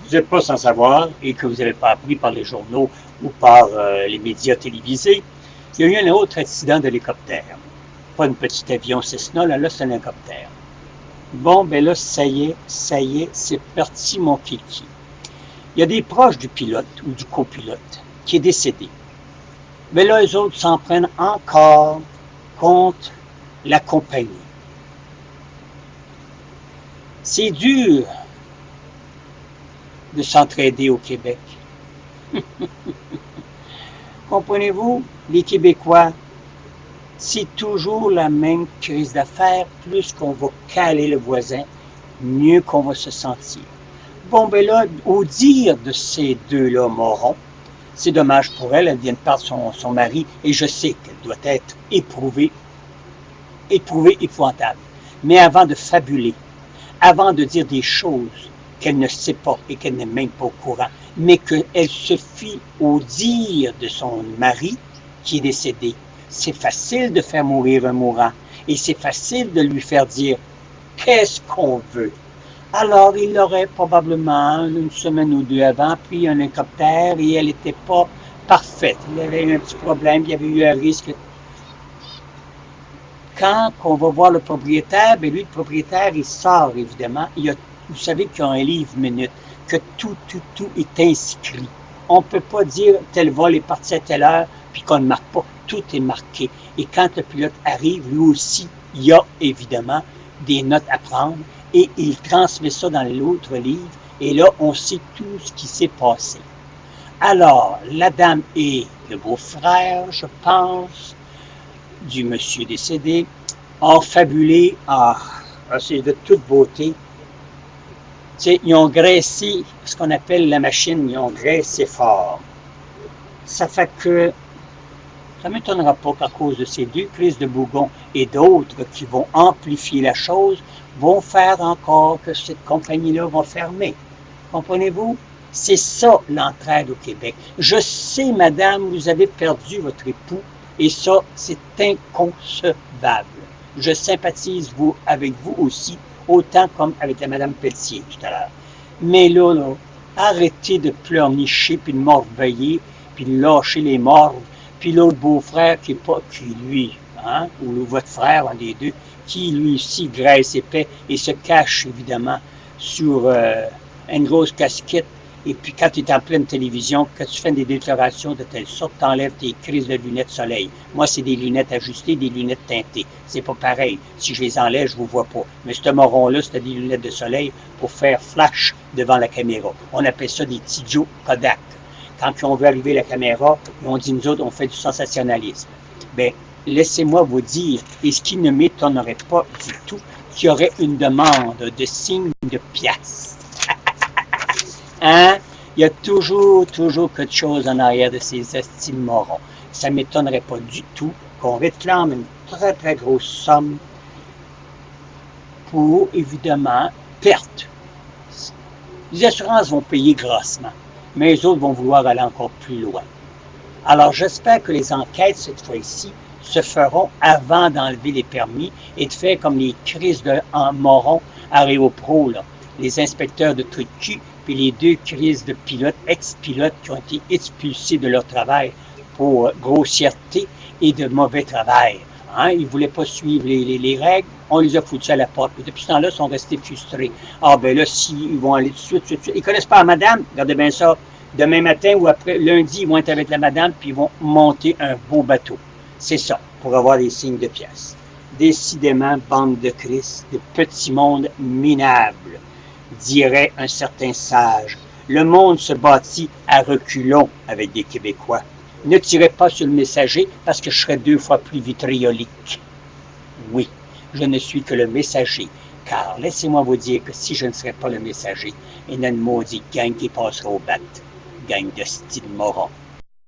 vous n'êtes pas sans savoir et que vous n'avez pas appris par les journaux ou par les médias télévisés, il y a eu un autre accident d'hélicoptère. Pas un petit avion Cessna, là c'est un hélicoptère. Bon, ben là, ça y est, c'est parti mon kiki. Il y a des proches du pilote ou du copilote qui est décédé. Mais là, eux autres s'en prennent encore contre la compagnie. C'est dur de s'entraider au Québec. Comprenez-vous, les Québécois, c'est toujours la même crise d'affaires. Plus qu'on va caler le voisin, mieux qu'on va se sentir. Bon, ben là, au dire de ces deux-là morons, c'est dommage pour elle, elle vient de perdre son mari, et je sais qu'elle doit être éprouvée, épouvantable. Mais avant de fabuler, avant de dire des choses qu'elle ne sait pas et qu'elle n'est même pas au courant, mais qu'elle se fie au dire de son mari qui est décédé, c'est facile de faire mourir un mourant, et c'est facile de lui faire dire « qu'est-ce qu'on veut ». Alors, il aurait probablement, une semaine ou deux avant, pris un hélicoptère et elle n'était pas parfaite. Il y avait eu un petit problème, il y avait eu un risque. Quand on va voir le propriétaire, bien lui, le propriétaire, il sort évidemment. Vous savez qu'il y a un livre-minute, que tout est inscrit. On ne peut pas dire tel vol est parti à telle heure, puis qu'on ne marque pas. Tout est marqué. Et quand le pilote arrive, lui aussi, il y a évidemment des notes à prendre. Et il transmet ça dans l'autre livre, et là, on sait tout ce qui s'est passé. Alors, la dame et le beau-frère, je pense, du monsieur décédé, ont fabulé, c'est de toute beauté. Tu sais, ils ont graissé ce qu'on appelle la machine, ils ont graissé fort. Ça fait que, ça ne m'étonnera pas qu'à cause de ces deux crises de bougon et d'autres qui vont amplifier la chose, vont faire encore que cette compagnie-là va fermer. Comprenez-vous? C'est ça l'entraide au Québec. Je sais, madame, vous avez perdu votre époux et ça, c'est inconcevable. Je sympathise avec vous aussi, autant comme avec la madame Pelletier tout à l'heure. Mais là, arrêtez de pleurnicher, puis de morveiller, puis de lâcher les morves, puis l'autre beau-frère qui lui, ou votre frère, un des deux, qui lui aussi graisse épais et se cache évidemment sur une grosse casquette. Et puis quand tu es en pleine télévision, quand tu fais des déclarations de telle sorte, tu enlèves tes crises de lunettes soleil. Moi, c'est des lunettes ajustées, des lunettes teintées. C'est pas pareil. Si je les enlève, je vous vois pas. Mais ce moron-là, c'était des lunettes de soleil pour faire flash devant la caméra. On appelle ça des petits Joe Kodak. Quand on veut arriver à la caméra, on dit nous autres, on fait du sensationnalisme. Ben, laissez-moi vous dire, et ce qui ne m'étonnerait pas du tout, qu'il y aurait une demande de signe de pièces. Hein? Il y a toujours quelque chose en arrière de ces estimes morons. Ça ne m'étonnerait pas du tout qu'on réclame une très, très grosse somme pour, évidemment, perte. Les assurances vont payer grassement, mais les autres vont vouloir aller encore plus loin. Alors, j'espère que les enquêtes, cette fois-ci, se feront avant d'enlever les permis et de faire comme les crises de morons Aéropro, là, les inspecteurs de trucs de cul, puis les deux crises de pilotes, ex-pilotes qui ont été expulsés de leur travail pour grossièreté et de mauvais travail. Hein? Ils ne voulaient pas suivre les règles, on les a foutus à la porte. Et depuis ce temps-là, ils sont restés frustrés. Ah ben là, ils vont aller tout de suite. Ils ne connaissent pas la madame, regardez bien ça. Demain matin ou après, lundi, ils vont être avec la madame, puis ils vont monter un beau bateau. C'est ça, pour avoir des signes de pièces. Décidément, bande de Christ, de petits mondes minables, dirait un certain sage. Le monde se bâtit à reculons avec des Québécois. Ne tirez pas sur le messager parce que je serais 2 fois plus vitriolique. Oui, je ne suis que le messager, car laissez-moi vous dire que si je ne serais pas le messager, il y a une maudite gang qui passera au bat. Gang de style moron.